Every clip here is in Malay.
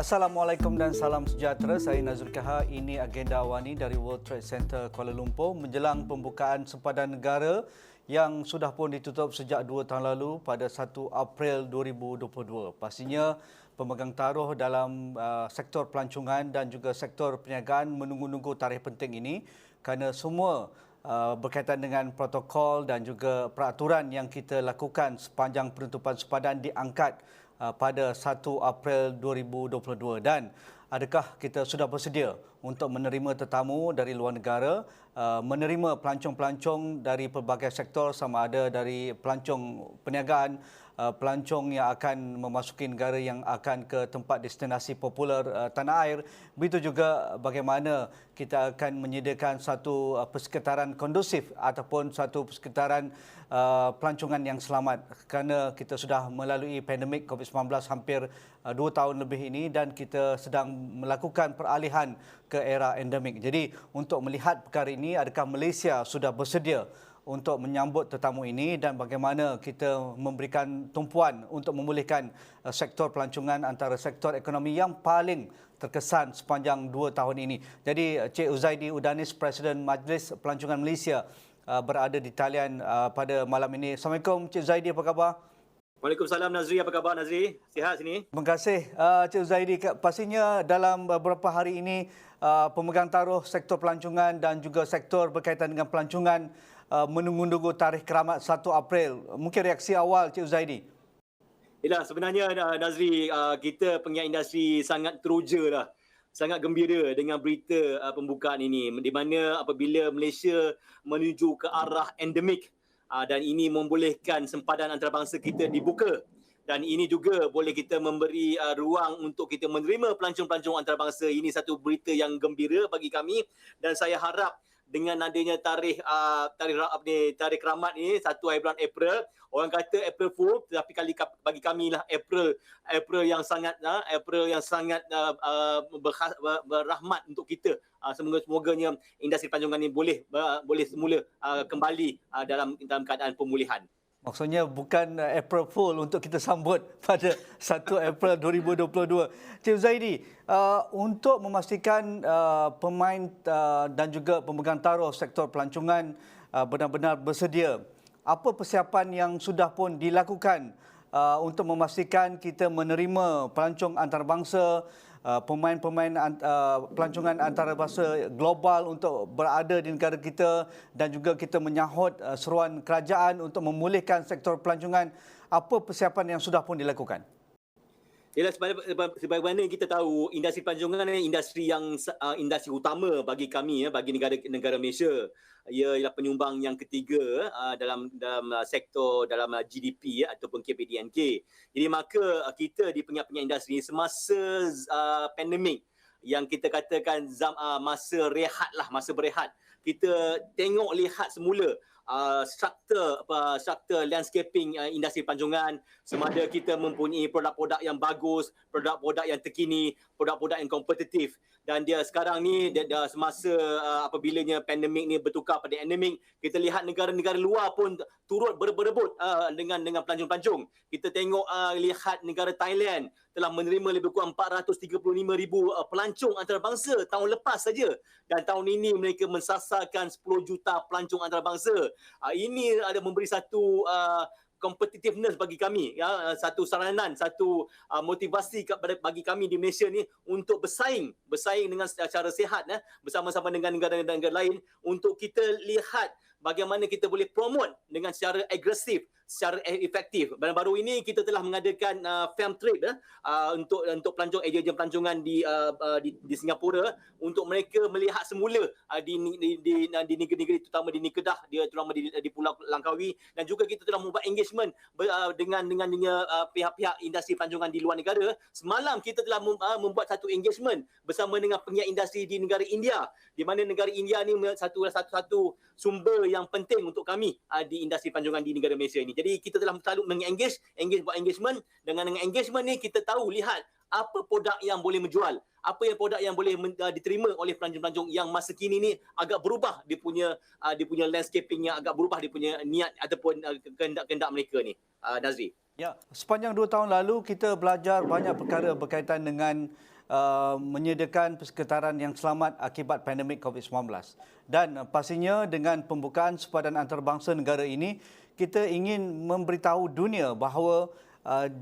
Assalamualaikum dan salam sejahtera. Saya Nazrul Kaha. Ini agenda awani dari World Trade Center Kuala Lumpur menjelang pembukaan sempadan negara yang sudah pun ditutup sejak 2 tahun lalu pada 1 April 2022. Pastinya pemegang taruh dalam sektor pelancongan dan juga sektor perniagaan menunggu-nunggu tarikh penting ini kerana semua berkaitan dengan protokol dan juga peraturan yang kita lakukan sepanjang penutupan sempadan diangkat pada 1 April 2022. Dan adakah kita sudah bersedia untuk menerima tetamu dari luar negara, menerima pelancong-pelancong dari pelbagai sektor, sama ada dari pelancong perniagaan, pelancong yang akan memasuki negara yang akan ke tempat destinasi popular tanah air. Begitu juga bagaimana kita akan menyediakan satu persekitaran kondusif ataupun satu persekitaran pelancongan yang selamat, kerana kita sudah melalui pandemik COVID-19 hampir 2 tahun lebih ini dan kita sedang melakukan peralihan ke era endemik. Jadi untuk melihat perkara ini, adakah Malaysia sudah bersedia untuk menyambut tetamu ini dan bagaimana kita memberikan tumpuan untuk memulihkan sektor pelancongan antara sektor ekonomi yang paling terkesan sepanjang 2 tahun ini. Jadi Cik Uzaidi Udanis, Presiden Majlis Pelancongan Malaysia, berada di talian pada malam ini. Assalamualaikum Cik Uzaidi, apa khabar? Waalaikumsalam Nazri, apa khabar Nazri? Sihat sini? Terima kasih Cik Uzaidi. Pastinya dalam beberapa hari ini pemegang taruh sektor pelancongan dan juga sektor berkaitan dengan pelancongan menunggu-nunggu tarikh keramat 1 April. Mungkin reaksi awal Cik Uzaidi. Yalah, sebenarnya Nazri, kita penggiat industri sangat teruja lah. Sangat gembira dengan berita pembukaan ini, di mana apabila Malaysia menuju ke arah endemik dan ini membolehkan sempadan antarabangsa kita dibuka, dan ini juga boleh kita memberi ruang untuk kita menerima pelancong-pelancong antarabangsa. Ini satu berita yang gembira bagi kami, dan saya harap dengan adanya tarikh keramat ini 1 bulan April, orang kata April Fool, tetapi bagi kami lah April yang sangat berrahmat untuk kita. Semoga-semoganya industri pelancongan ini boleh semula kembali dalam keadaan pemulihan. Maksudnya bukan April Fool untuk kita sambut pada 1 April 2022. Cik Uzaidi, untuk memastikan pemain dan juga pemegang taruh sektor pelancongan benar-benar bersedia, apa persiapan yang sudah pun dilakukan untuk memastikan kita menerima pelancong antarabangsa, pemain-pemain pelancongan antarabangsa global untuk berada di negara kita, dan juga kita menyahut seruan kerajaan untuk memulihkan sektor pelancongan? Apa persiapan yang sudah pun dilakukan? Ialah sebagaimana kita tahu, industri pelancongan adalah industri utama bagi kami, bagi negara Malaysia. Ia ialah penyumbang yang ketiga dalam sektor dalam GDP ataupun KPDNK. Jadi maka kita di penggiat-penggiat industri semasa pandemik, yang kita katakan masa berehat, kita lihat semula struktur landscaping industri pelancongan, sama ada kita mempunyai produk-produk yang bagus, produk-produk yang terkini, produk-produk yang kompetitif. Dan dia sekarang ni semasa apabilanya pandemik ni bertukar pada endemik, kita lihat negara-negara luar pun turut berebut dengan pelancong-pelancong. Kita tengok lihat negara Thailand telah menerima lebih kurang 435,000 pelancong antarabangsa tahun lepas saja, dan tahun ini mereka mensasarkan 10 juta pelancong antarabangsa. Ini ada memberi satu competitiveness bagi kami, satu saranan, satu motivasi bagi kami di Malaysia ni untuk bersaing dengan secara sihat bersama-sama dengan negara-negara lain, untuk kita lihat bagaimana kita boleh promote dengan secara agresif, secara efektif. Baru-baru ini kita telah mengadakan film trip untuk pelancong, ejen pelancongan di Singapura, untuk mereka melihat semula di negeri-negeri, terutama di Kedah, terutama di Pulau Langkawi, dan juga kita telah membuat engagement dengan pihak-pihak industri pelancongan di luar negara. Semalam kita telah membuat satu engagement bersama dengan penggiat industri di negara India, di mana negara India ni satu sumber yang penting untuk kami di industri pelancongan di negara Malaysia ini. Jadi kita telah selalu buat engagement. Dengan engagement ni kita lihat apa produk yang boleh menjual, apa yang produk yang boleh diterima oleh pelancong-pelancong yang masa kini ni agak berubah dia punya landscapingnya, agak berubah dia punya niat ataupun kehendak mereka ni, Nazri. Ya, sepanjang 2 tahun lalu kita belajar banyak perkara berkaitan dengan menyediakan persekitaran yang selamat akibat pandemik COVID-19. Dan pastinya dengan pembukaan sempadan antarabangsa negara ini, kita ingin memberitahu dunia bahawa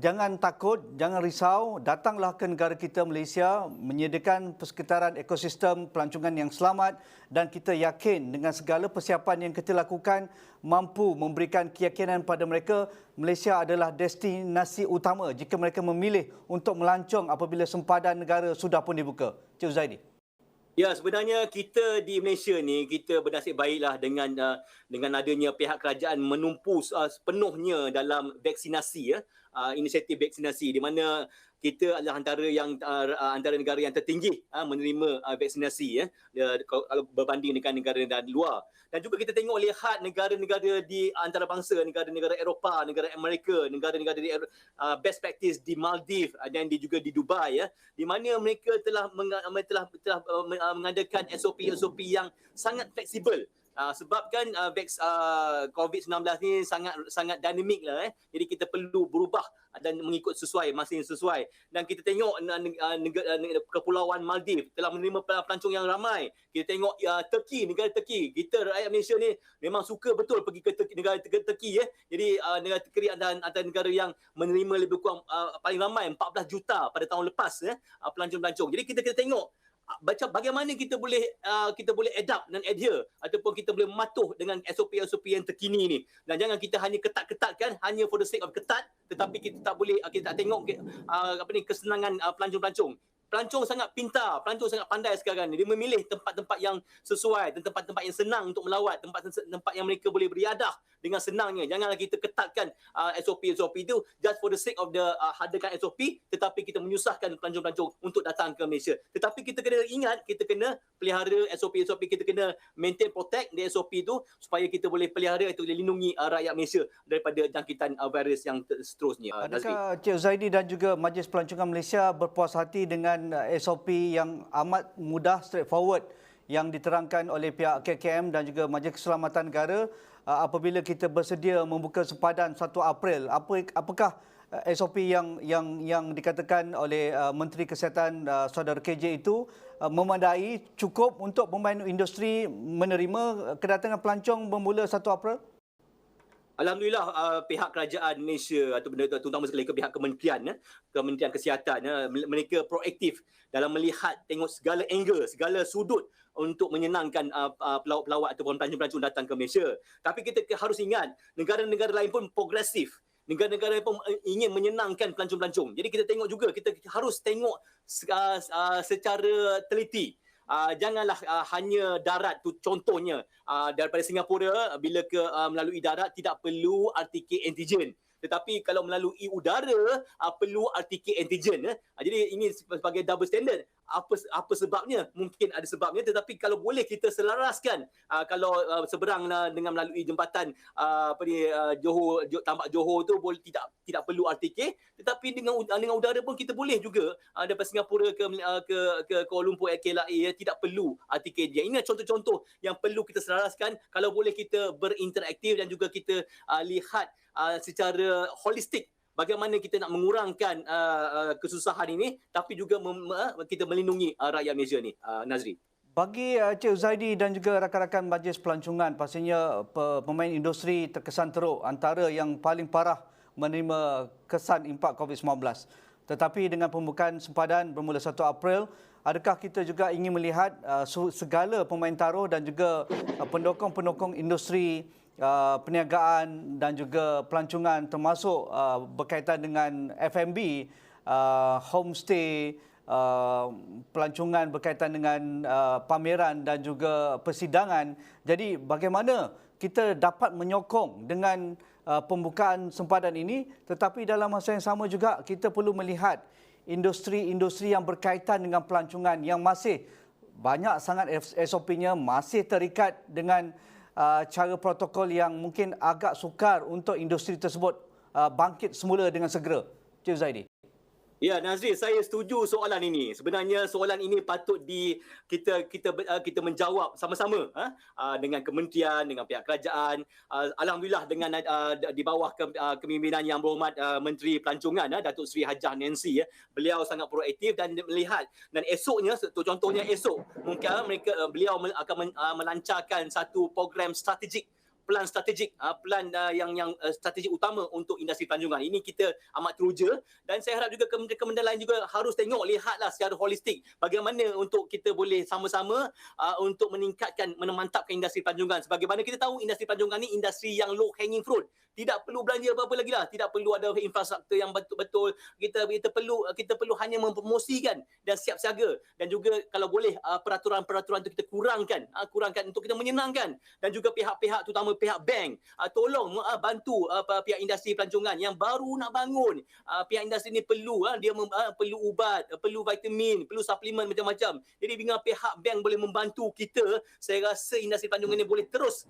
jangan takut, jangan risau, datanglah ke negara kita Malaysia, menyediakan persekitaran ekosistem pelancongan yang selamat, dan kita yakin dengan segala persiapan yang kita lakukan mampu memberikan keyakinan pada mereka Malaysia adalah destinasi utama jika mereka memilih untuk melancong apabila sempadan negara sudah pun dibuka. Cik Zaidi. Ya, sebenarnya kita di Malaysia ni, kita bernasib baiklah dengan adanya pihak kerajaan menumpu sepenuhnya dalam vaksinasi, inisiatif vaksinasi, di mana kita adalah antara negara yang tertinggi menerima vaksinasi kalau berbanding dengan negara-negara luar. Dan juga kita lihat negara-negara di antarabangsa, negara-negara Eropah, negara Amerika, negara-negara di best practice di Maldives dan juga di Dubai, di mana mereka telah mengadakan SOP-SOP yang sangat fleksibel. Sebabkan COVID-19 ni sangat dinamik lah. Jadi kita perlu berubah dan mengikut masing sesuai. Dan kita tengok kepulauan Maldives telah menerima pelancong yang ramai. Kita tengok negara Turki. Kita rakyat Malaysia ni memang suka betul pergi ke negara Turki. Jadi negara Turki adalah antara negara yang menerima lebih kurang paling ramai 14 juta pada tahun lepas pelancong-pelancong. Jadi kita tengok bagaimana kita boleh adapt dan adhere ataupun kita boleh mematuh dengan SOP-SOP yang terkini ni. Dan jangan kita hanya ketat-ketatkan hanya for the sake of ketat, tetapi kita tak tengok kesenangan pelancong-pelancong. Pelancong sangat pintar, pelancong sangat pandai sekarang ni. Dia memilih tempat-tempat yang sesuai dan tempat-tempat yang senang untuk melawat, tempat yang mereka boleh beriadah dengan senangnya. Janganlah kita ketatkan SOP-SOP itu just for the sake of hadirkan SOP, tetapi kita menyusahkan pelancong-pelancong untuk datang ke Malaysia. Tetapi kita kena ingat, kita kena pelihara SOP-SOP, kita kena maintain, protect the SOP itu supaya kita boleh pelihara atau lindungi rakyat Malaysia daripada jangkitan virus yang seterusnya. Adakah Cik Zaidi dan juga Majlis Pelancongan Malaysia berpuas hati dengan SOP yang amat mudah, straightforward yang diterangkan oleh pihak KKM dan juga Majlis Keselamatan Negara apabila kita bersedia membuka sempadan 1 April? Apakah SOP yang dikatakan oleh Menteri Kesihatan Saudara KJ itu memadai, cukup untuk pemain industri menerima kedatangan pelancong bermula 1 April? Alhamdulillah pihak kerajaan Malaysia atau terutama sekali pihak Kementerian Kesihatan mereka proaktif dalam melihat, tengok segala angle, segala sudut untuk menyenangkan pelawat ataupun pelancong-pelancong datang ke Malaysia. Tapi kita harus ingat, negara-negara lain pun progresif. Negara-negara pun ingin menyenangkan pelancong-pelancong. Jadi kita tengok juga, kita harus tengok secara teliti. Janganlah hanya darat tu, contohnya daripada Singapura bila melalui darat tidak perlu RTK antigen, tetapi kalau melalui udara perlu RTK antigen. Jadi ini sebagai double standard. Apa sebabnya? Mungkin ada sebabnya, tetapi kalau boleh kita selaraskan, kalau seberang dengan melalui jembatan Tambak Johor tu boleh tidak perlu RTK, tetapi dengan udara pun kita boleh juga daripada Singapura ke Kuala Lumpur KLIA tidak perlu RTK dia. Ini contoh-contoh yang perlu kita selaraskan. Kalau boleh kita berinteraktif dan juga kita lihat secara holistik bagaimana kita nak mengurangkan kesusahan ini, tapi juga kita melindungi rakyat Malaysia ni, Nazri. Bagi Cik Zaidi dan juga rakan-rakan Majlis Pelancongan, pastinya pemain industri terkesan teruk, antara yang paling parah menerima kesan impak COVID-19. Tetapi dengan pembukaan sempadan bermula 1 April, adakah kita juga ingin melihat segala pemain taruh dan juga pendokong-pendokong industri perniagaan dan juga pelancongan termasuk berkaitan dengan F&B, homestay, pelancongan berkaitan dengan pameran dan juga persidangan. Jadi bagaimana kita dapat menyokong dengan pembukaan sempadan ini, tetapi dalam masa yang sama juga kita perlu melihat industri-industri yang berkaitan dengan pelancongan yang masih banyak sangat SOP-nya, masih terikat dengan cara protokol yang mungkin agak sukar untuk industri tersebut bangkit semula dengan segera. Cik Zaidi. Ya, Nazri, saya setuju soalan ini. Sebenarnya soalan ini patut kita menjawab sama-sama dengan kementerian, dengan pihak kerajaan. Alhamdulillah dengan di bawah kepimpinan Yang Berhormat Menteri Pelancongan Datuk Seri Hajah Nancy, beliau sangat proaktif dan melihat, dan esoknya, contohnya esok mungkin beliau akan melancarkan satu program strategik, plan strategik, yang strategik utama untuk industri pelancongan. Ini kita amat teruja, dan saya harap juga kementerian lain juga harus lihatlah secara holistik bagaimana untuk kita boleh sama-sama untuk memantapkan industri pelancongan. Sebagaimana kita tahu, industri pelancongan ni industri yang low hanging fruit. Tidak perlu belanja apa-apa lagi lah, tidak perlu ada infrastruktur yang betul-betul. Kita perlu hanya mempromosikan dan siap siaga, dan juga kalau boleh peraturan-peraturan itu kita kurangkan untuk kita menyenangkan, dan juga pihak-pihak, terutama pihak bank, tolong bantu pihak industri pelancongan yang baru nak bangun. Pihak industri ni perlu perlu ubat, perlu vitamin, perlu suplemen macam-macam. Jadi bila pihak bank boleh membantu kita, saya rasa industri pelancongan ni boleh terus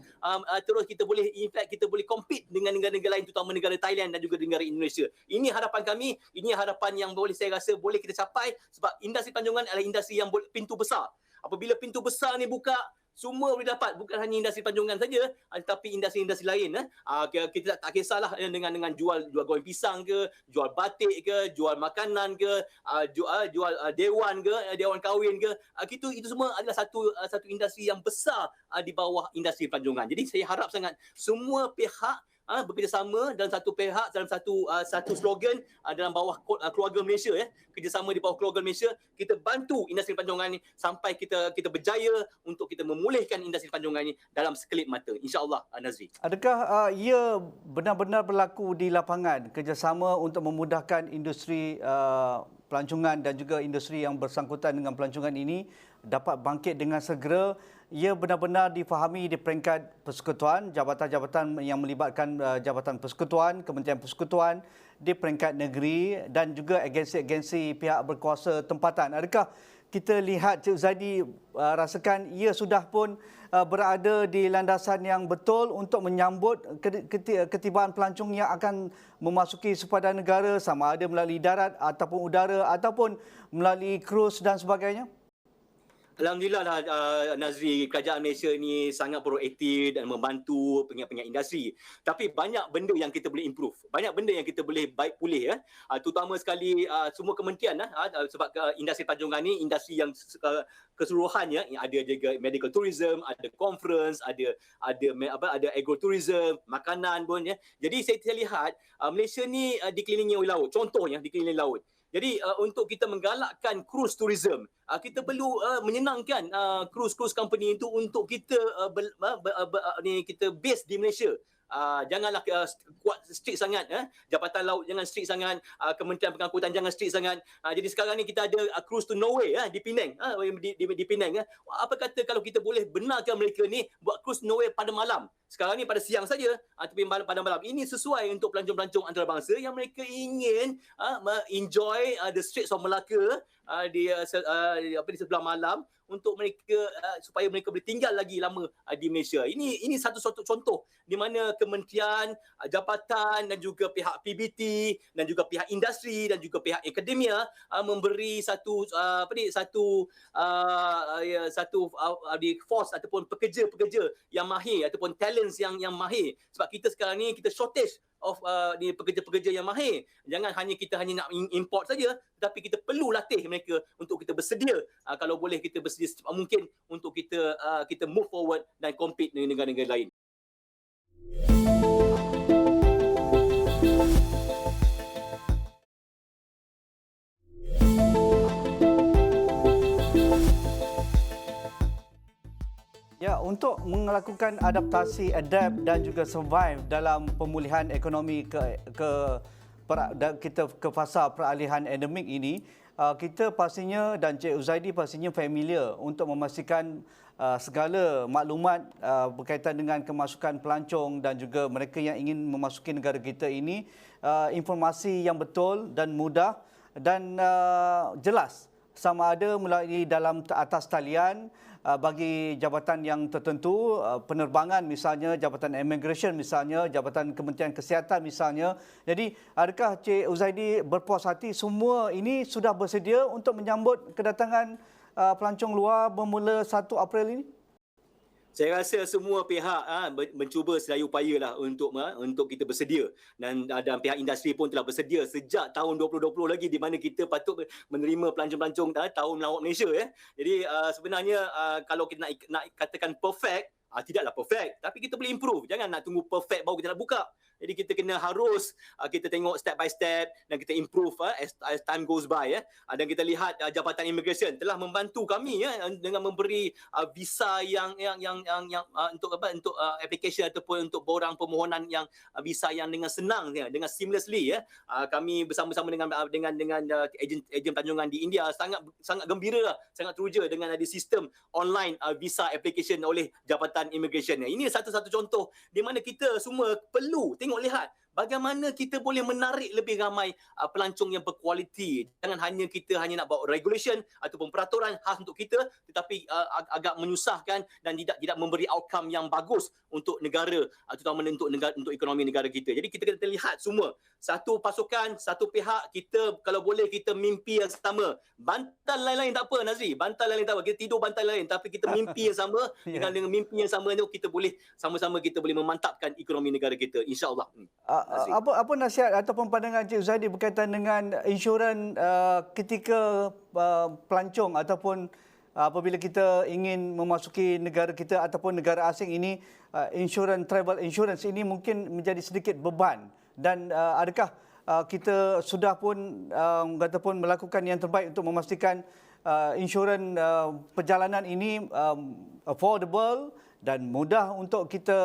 kita boleh, in fact, kita boleh compete dengan negara-negara lain, terutama negara Thailand dan juga negara Indonesia. Ini harapan kami, ini harapan yang saya rasa boleh kita capai, sebab industri pelancongan adalah industri yang pintu besar. Apabila pintu besar ni buka, semua boleh dapat, bukan hanya industri pelancongan saja, tetapi industri-industri lain. Kita tak kisahlah dengan jual goreng pisang ke, jual batik ke, jual makanan ke, jual dewan ke, dewan kahwin ke. Itu semua adalah satu industri yang besar di bawah industri pelancongan. Jadi saya harap sangat semua pihak bekerjasama dalam satu pihak, dalam satu slogan dalam bawah keluarga Malaysia, kerjasama di bawah keluarga Malaysia, kita bantu industri pelancongan ni sampai kita berjaya untuk kita memulihkan industri pelancongan ni dalam sekelip mata, insya-Allah. Nazri, adakah ia benar-benar berlaku di lapangan, kerjasama untuk memudahkan industri pelancongan dan juga industri yang bersangkutan dengan pelancongan ini dapat bangkit dengan segera? Ia benar-benar difahami di peringkat persekutuan, jabatan-jabatan yang melibatkan Jabatan Persekutuan, Kementerian Persekutuan, di peringkat negeri dan juga agensi-agensi pihak berkuasa tempatan. Adakah kita lihat Cik Zaidi rasakan ia sudah pun berada di landasan yang betul untuk menyambut ketibaan pelancong yang akan memasuki sepadan negara, sama ada melalui darat ataupun udara ataupun melalui krus dan sebagainya? Alhamdulillah lah, Nazri, kerajaan Malaysia ni sangat proaktif dan membantu pengingat-pengingat industri. Tapi banyak benda yang kita boleh improve. Banyak benda yang kita boleh baik pulih. Terutama sekali semua kementerian, sebab industri pelancongan ni industri yang keseluruhannya, ada juga medical tourism, ada conference, ada agrotourism, makanan pun. Jadi saya lihat Malaysia ni dikelilingi oleh laut. Contohnya dikelilingi laut. Jadi untuk kita menggalakkan cruise tourism, kita perlu menyenangkan cruise company itu untuk kita kita base di Malaysia. Janganlah kuat strict sangat, Jabatan Laut jangan strict sangat, Kementerian Pengangkutan jangan strict sangat. Jadi sekarang ni kita ada cruise to Norway di Penang, di Penang. Apa kata kalau kita boleh benarkan mereka ni buat cruise Norway pada malam? Sekarang ni pada siang saja, tapi pada malam. Ini sesuai untuk pelancong-pelancong antarabangsa yang mereka ingin enjoy the Straits of Malacca di sebelah malam, untuk mereka supaya mereka boleh tinggal lagi lama di Malaysia. Ini satu contoh di mana kementerian, jabatan dan juga pihak PBT dan juga pihak industri dan juga pihak akademia memberi satu force ataupun pekerja-pekerja yang mahir ataupun talents yang mahir. Sebab kita sekarang ni kita shortage of pekerja-pekerja yang mahir. Jangan kita hanya nak import saja, tetapi kita perlu latih mereka untuk kita bersedia, kalau boleh kita bersedia secepat mungkin untuk kita move forward dan compete dengan negara-negara lain. Ya, untuk melakukan adaptasi, adapt dan juga survive dalam pemulihan ekonomi kita ke fasa peralihan endemik ini, kita pastinya dan Cik Uzaidi pastinya familiar untuk memastikan segala maklumat berkaitan dengan kemasukan pelancong dan juga mereka yang ingin memasuki negara kita ini, informasi yang betul dan mudah dan jelas, sama ada melalui dalam atas talian bagi jabatan yang tertentu, penerbangan misalnya, jabatan immigration misalnya, jabatan Kementerian Kesihatan misalnya. Jadi adakah Cik Uzaidi berpuas hati semua ini sudah bersedia untuk menyambut kedatangan pelancong luar bermula 1 April ini? Saya rasa semua pihak mencuba sedaya upaya lah untuk kita bersedia, dan pihak industri pun telah bersedia sejak tahun 2020 lagi, di mana kita patut menerima pelancong-pelancong tahun lawak Malaysia ya. Jadi sebenarnya kalau kita nak katakan perfect, tidaklah perfect, tapi kita boleh improve. Jangan nak tunggu perfect baru kita nak buka. Jadi kita kena harus kita tengok step by step dan kita improve as time goes by dan kita lihat Jabatan Immigration telah membantu kami dengan memberi visa yang untuk application ataupun untuk borang permohonan yang visa yang dengan senang dengan seamlessly kami bersama-sama dengan ejen pelancongan di India sangat gembira lah, sangat teruja dengan ada sistem online visa application oleh Jabatan Immigration. Ini satu-satu contoh di mana kita semua perlu lihat bagaimana kita boleh menarik lebih ramai pelancong yang berkualiti. Jangan hanya kita nak bawa regulation ataupun peraturan khas untuk kita, tetapi agak menyusahkan dan tidak memberi outcome yang bagus untuk negara, terutama untuk ekonomi negara kita. Jadi kita kena lihat semua, satu pasukan, satu pihak, kita kalau boleh kita mimpi yang sama. Bantal lain-lain tak apa Nazri, bantal lain-lain tak apa, kita tidur bantal lain, tapi kita mimpi yang sama. Dengan mimpi yang sama itu kita boleh sama-sama kita boleh memantapkan ekonomi negara kita, insya-Allah. Apa nasihat ataupun pandangan Cik Uzaidi berkaitan dengan insurans ketika pelancong ataupun apabila kita ingin memasuki negara kita ataupun negara asing ini, travel insurance ini mungkin menjadi sedikit beban, dan adakah kita sudah pun ataupun melakukan yang terbaik untuk memastikan insurans perjalanan ini affordable dan mudah untuk kita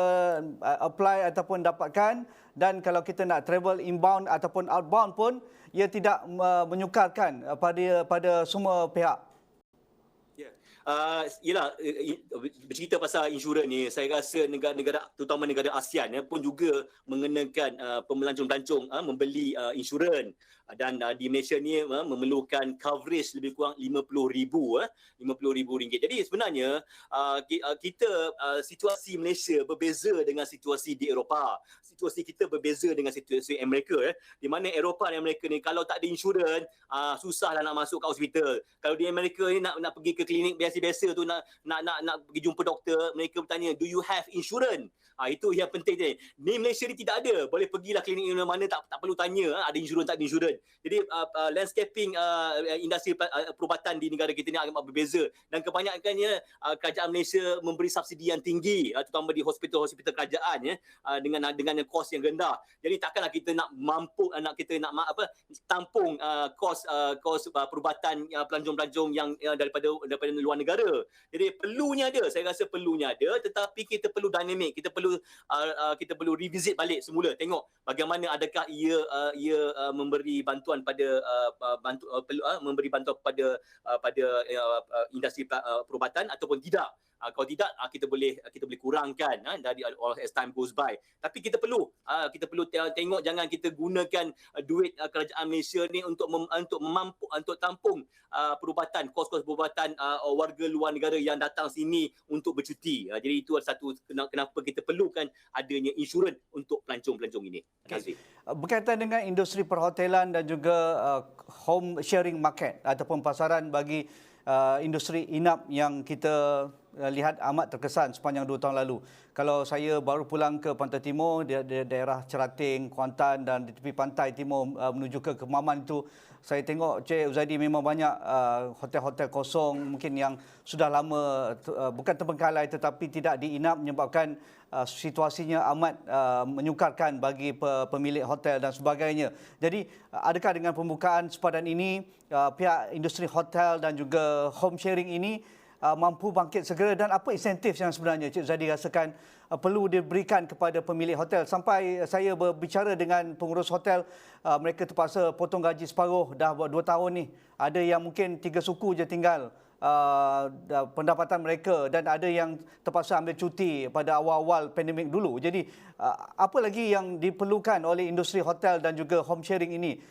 apply ataupun dapatkan, dan kalau kita nak travel inbound ataupun outbound pun ia tidak menyukarkan pada semua pihak. Yelah, bercerita pasal insurans ni, saya rasa negara-negara, terutama negara ASEAN pun juga mengenakan pelancong-pelancong membeli insurans, dan di Malaysia ni memerlukan coverage lebih kurang RM50,000. Jadi sebenarnya kita situasi Malaysia berbeza dengan situasi di Eropah. Situasi kita berbeza dengan situasi Amerika di mana Eropah dan Amerika ni kalau tak ada insurans susahlah nak masuk ke hospital. Kalau di Amerika ni nak pergi ke klinik biasa-biasa tu, nak pergi jumpa doktor, mereka bertanya, do you have insurance? Itu yang penting ni. Di Malaysia ni tidak ada. Boleh pergilah klinik mana, tak perlu tanya ada insurans tak ada insurans. Jadi landscaping industri perubatan di negara kita ni agak berbeza, dan kebanyakannya kerajaan Malaysia memberi subsidi yang tinggi, terutama di hospital-hospital kerajaan dengan kos yang rendah. Jadi takkanlah kita nak tampung kos perubatan pelancong-pelancong yang daripada luar negara. Jadi perlunya ada, saya rasa perlunya ada, tetapi kita perlu dinamik, kita perlu revisit balik semula, tengok bagaimana adakah ia memberi bantuan pada industri perubatan ataupun tidak. Kalau tidak, kita boleh kurangkan dari as time goes by. Tapi kita perlu tengok, jangan kita gunakan duit kerajaan Malaysia ni untuk tampung perubatan, kos-kos perubatan warga luar negara yang datang sini untuk bercuti. Jadi itu satu kenapa kita perlukan adanya insurans untuk pelancong-pelancong ini. Okay. Berkaitan dengan industri perhotelan dan juga home sharing market ataupun pasaran bagi industri inap yang kita lihat amat terkesan sepanjang 2 tahun lalu. Kalau saya baru pulang ke Pantai Timur, di daerah Cerating, Kuantan dan di tepi pantai timur menuju ke Kemaman itu, saya tengok Cik Uzaidi memang banyak hotel-hotel kosong mungkin yang sudah lama bukan terbengkalai tetapi tidak diinap, menyebabkan situasinya amat menyukarkan bagi pemilik hotel dan sebagainya. Jadi adakah dengan pembukaan sepadan ini pihak industri hotel dan juga home sharing ini mampu bangkit segera, dan apa insentif yang sebenarnya Cik Uzaidi rasakan perlu diberikan kepada pemilik hotel? Sampai saya berbicara dengan pengurus hotel, mereka terpaksa potong gaji separuh dah 2 tahun ni. Ada yang mungkin 3 suku je tinggal pendapatan mereka dan ada yang terpaksa ambil cuti pada awal-awal pandemik dulu. Jadi apa lagi yang diperlukan oleh industri hotel dan juga home sharing ini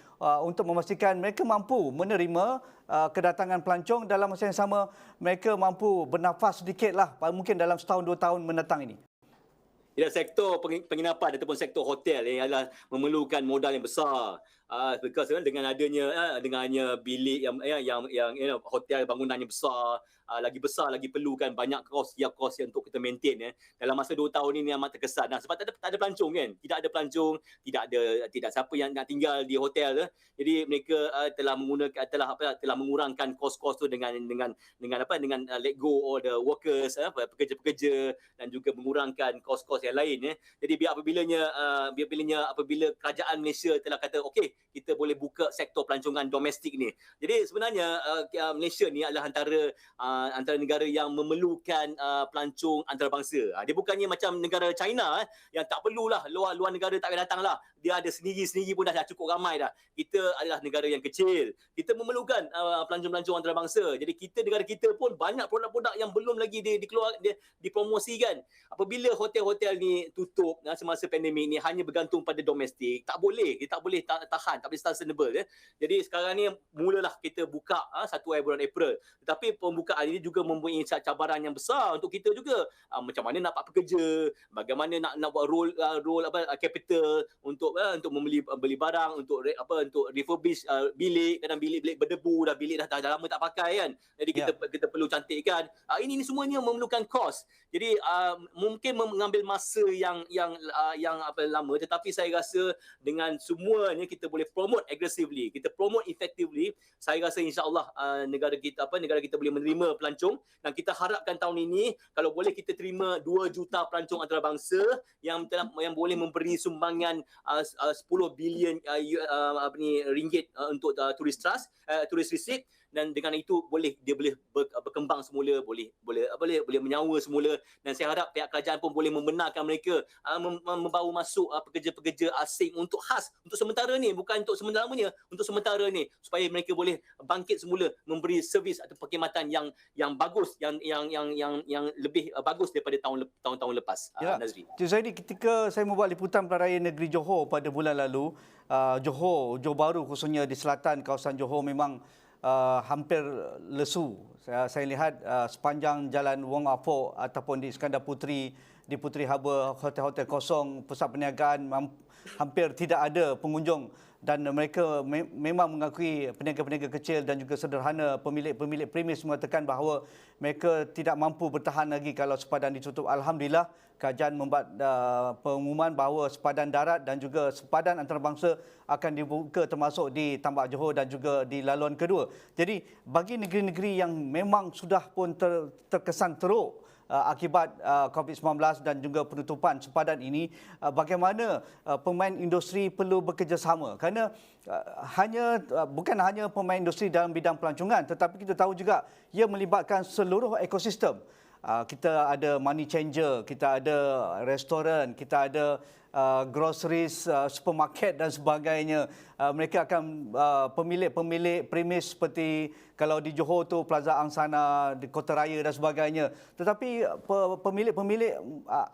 untuk memastikan mereka mampu menerima kedatangan pelancong, dalam masa yang sama mereka mampu bernafas sedikitlah mungkin dalam setahun 2 tahun mendatang ini? Ya, sektor penginapan ataupun sektor hotel ini adalah memerlukan modal yang besar. Because dengan adanya bilik yang hotel bangunan yang besar, lagi besar lagi perlukan banyak kos yang untuk kita maintain. Dalam masa 2 tahun ini amat terkesan. Sebab tak ada pelancong kan. Tidak ada pelancong, tidak siapa yang nak tinggal di hotel. Jadi mereka telah mengurangkan kos-kos tu dengan let go all the workers, pekerja-pekerja, dan juga mengurangkan kos-kos yang lain. Jadi apabila kerajaan Malaysia telah kata okey, kita boleh buka sektor pelancongan domestik ni. Jadi sebenarnya Malaysia ni adalah antara negara yang memerlukan pelancong antarabangsa. Dia bukannya macam negara China yang tak perlulah, luar negara tak payah datang lah. Dia ada sendiri pun dah cukup ramai dah. Kita adalah negara yang kecil. Kita memerlukan pelancong-pelancong antarabangsa. Jadi negara kita pun banyak produk-produk yang belum lagi dipromosikan. Apabila hotel-hotel ni tutup semasa pandemik ni hanya bergantung pada domestik, tak boleh tahan, tak boleh sustainable. Jadi sekarang ni mulalah kita buka 1 bulan April. Tetapi pembukaan ini juga mempunyai cabaran yang besar untuk kita juga. Macam mana nak dapat pekerja, bagaimana nak buat role capital untuk beli barang, untuk refurbish bilik, kadang bilik berdebu, bilik dah lama tak pakai kan. Jadi kita perlu cantikkan. Ini semuanya memerlukan kos. Jadi mungkin mengambil masa yang lama, tetapi saya rasa dengan semuanya kita boleh promote aggressively, kita promote effectively, saya rasa insya-Allah negara kita boleh menerima pelancong, dan kita harapkan tahun ini kalau boleh kita terima 2 juta pelancong antarabangsa yang boleh memberi sumbangan 10 bilion ringgit untuk tourist receipt, dan dengan itu dia boleh berkembang semula, boleh menyawa semula, dan saya harap pihak kerajaan pun boleh membenarkan mereka membawa masuk pekerja-pekerja asing untuk sementara ni, bukan untuk selama-lamanya, untuk sementara ni, supaya mereka boleh bangkit semula memberi servis atau perkhidmatan yang bagus, yang lebih bagus daripada tahun-tahun lepas. Nazri. Cik Zaidi, ketika saya membuat liputan Pelaraya Negeri Johor pada bulan lalu, Johor Bahru khususnya di selatan kawasan Johor memang hampir lesu. Saya lihat sepanjang jalan Wong Afok ataupun di Iskandar Puteri, di Puteri Harbour, hotel-hotel kosong, pusat perniagaan hampir tidak ada pengunjung, dan mereka memang mengakui, peniaga-peniaga kecil dan juga sederhana, pemilik premis mengatakan bahawa mereka tidak mampu bertahan lagi kalau sepadan ditutup. Alhamdulillah, kerajaan membuat pengumuman bahawa sepadan darat dan juga sepadan antarabangsa akan dibuka, termasuk di Tambak Johor dan juga di laluan kedua. Jadi bagi negeri-negeri yang memang sudah pun terkesan teruk akibat COVID-19 dan juga penutupan sepadan ini, bagaimana pemain industri perlu bekerjasama, kerana bukan hanya pemain industri dalam bidang pelancongan, tetapi kita tahu juga ia melibatkan seluruh ekosistem. Kita ada money changer, kita ada restoran, kita ada groceries, supermarket dan sebagainya. Mereka akan pemilik premis seperti kalau di Johor tu Plaza Angsana, di Kota Raya dan sebagainya. Tetapi pemilik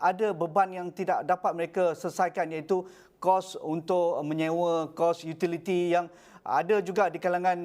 ada beban yang tidak dapat mereka selesaikan, iaitu kos untuk menyewa, kos utility yang ada juga di kalangan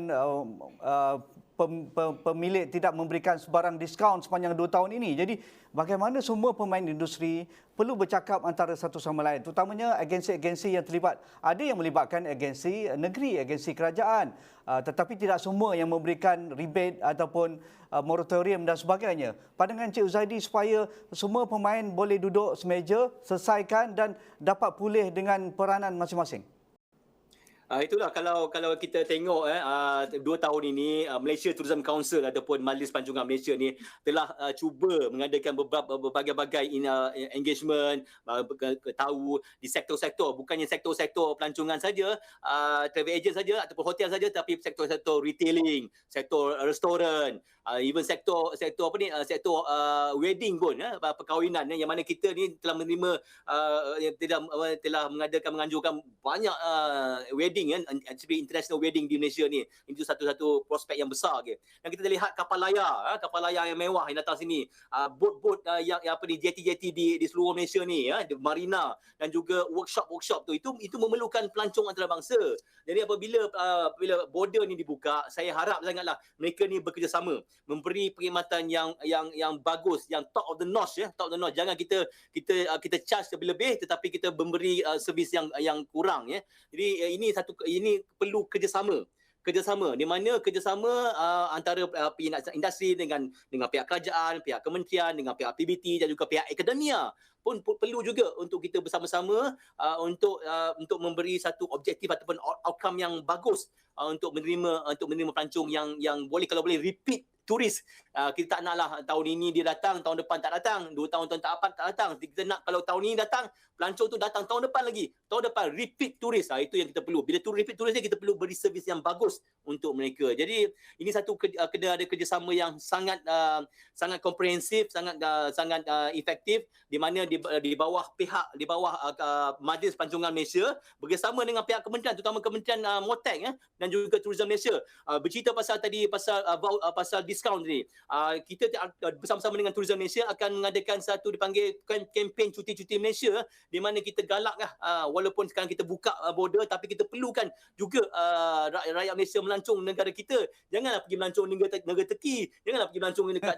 pemilik tidak memberikan sebarang diskaun sepanjang 2 tahun ini. Jadi bagaimana semua pemain industri perlu bercakap antara satu sama lain, terutamanya agensi-agensi yang terlibat. Ada yang melibatkan agensi negeri, agensi kerajaan, tetapi tidak semua yang memberikan rebate ataupun moratorium dan sebagainya. Pandangan Cik Zaidi supaya semua pemain boleh duduk semeja, selesaikan dan dapat pulih dengan peranan masing-masing. Itulah kalau kita tengok 2 tahun ini Malaysia Tourism Council ataupun Majlis Pelancongan Malaysia ni telah cuba mengadakan berbagai-bagai engagement, tahu di sektor-sektor, bukannya sektor-sektor pelancongan saja, travel agent saja ataupun hotel saja, tapi sektor-sektor retailing, sektor restoran, even sektor wedding pun, perkahwinan, yang mana kita ni telah menerima telah menganjurkan banyak wedding wedding kan, international wedding di Malaysia ni. Itu satu-satu prospek yang besar ke. Dan kita lihat kapal layar yang mewah yang datang sini. Bot-bot yang apa ni, jeti-jeti di seluruh Malaysia ni di marina, dan juga workshop tu itu memerlukan pelancong antarabangsa. Jadi apabila border ni dibuka, saya harap sangatlah mereka ni bekerjasama, memberi perkhidmatan yang bagus, yang top of the notch top of the notch. Jangan kita charge lebih-lebih tetapi kita memberi servis yang kurang Jadi ini perlu kerjasama di mana kerjasama antara pihak industri dengan pihak kerajaan, pihak kementerian, dengan pihak PBT dan juga pihak akademia pun perlu juga untuk kita bersama-sama untuk memberi satu objektif ataupun outcome yang bagus untuk menerima pelancong yang boleh, kalau boleh, repeat turis. Kita tak naklah tahun ini dia datang, tahun depan tak datang, 2 tahun tak datang. Kita nak kalau tahun ini datang, pelancong tu datang tahun depan lagi. Tahun depan repeat turis. Itu yang kita perlu. Bila tu repeat turis ni, kita perlu beri servis yang bagus untuk mereka. Jadi ini satu kena ada kerjasama yang sangat komprehensif, sangat efektif, di mana di bawah Majlis Pelancongan Malaysia bekerjasama dengan pihak kementerian, terutama Kementerian MOTEC dan juga Tourism Malaysia. Bercerita pasal diskaun ni. Kita bersama-sama dengan Tourism Malaysia akan mengadakan satu dipanggil kempen cuti-cuti Malaysia, di mana kita galaklah walaupun sekarang kita buka border, tapi kita perlukan juga rakyat Malaysia melancong negara kita. Janganlah pergi melancong negara Turki, janganlah pergi melancong dekat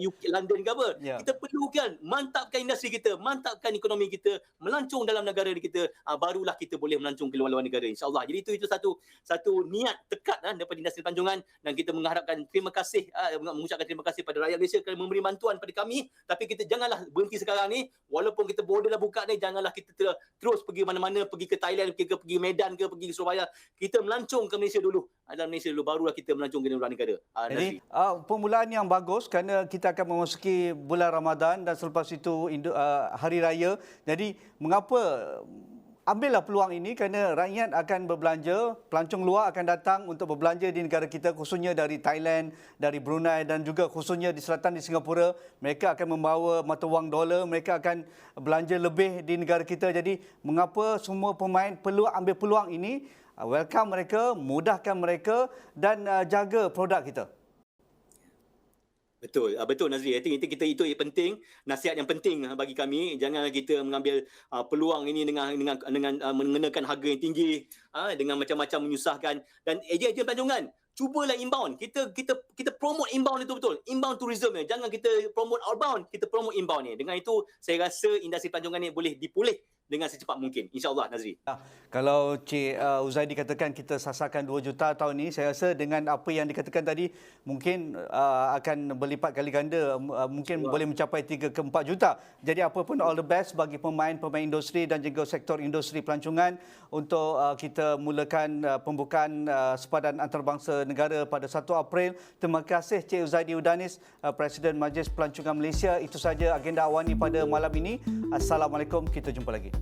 UK, London ke apa. Kita perlukan mantapkan industri kita, mantapkan ekonomi kita, melancong dalam negara kita, barulah kita boleh melancong ke luar negara, insya-Allah. Jadi itu satu niat tekad daripada industri pelancongan, dan kita mengharapkan mengucapkan terima kasih pada rakyat Malaysia kerana memberi bantuan pada kami. Tapi kita janganlah berhenti sekarang ni, walaupun kita border dah buka ni, janganlah kita terus pergi mana-mana, pergi ke Thailand, pergi Medan ke, pergi ke Surabaya. Kita melancong ke Malaysia dulu, dalam Malaysia dulu, barulah kita melancong ke luar negara. Jadi permulaan yang bagus kerana kita akan memasuki bulan Ramadan dan selepas itu Hari Raya. Jadi mengapa ambillah peluang ini, kerana rakyat akan berbelanja, pelancong luar akan datang untuk berbelanja di negara kita, khususnya dari Thailand, dari Brunei dan juga khususnya di selatan di Singapura. Mereka akan membawa mata wang dolar, mereka akan belanja lebih di negara kita. Jadi mengapa semua pemain perlu ambil peluang ini, welcome mereka, mudahkan mereka dan jaga produk kita. Betul Nazri. I think itu yang penting, nasihat yang penting bagi kami. Janganlah kita mengambil peluang ini dengan mengenakan harga yang tinggi, dengan macam-macam menyusahkan. Dan ejen-ejen pelancongan, cubalah inbound. Kita promote inbound itu betul. Inbound tourism ni. Jangan kita promote outbound, kita promote inbound ni. Dengan itu saya rasa industri pelancongan ni boleh dipulih dengan secepat mungkin, insya-Allah, Nazri. Kalau Cik Uzaidi katakan kita sasarkan 2 juta tahun ini, saya rasa dengan apa yang dikatakan tadi mungkin akan berlipat kali ganda, mungkin boleh mencapai 3 ke 4 juta. Jadi apa pun, all the best bagi pemain industri dan juga sektor industri pelancongan untuk kita mulakan pembukaan sepadan antarabangsa negara pada 1 April. Terima kasih Cik Uzaidi Udanis, Presiden Majlis Pelancongan Malaysia. Itu saja agenda awani pada malam ini. Assalamualaikum, kita jumpa lagi.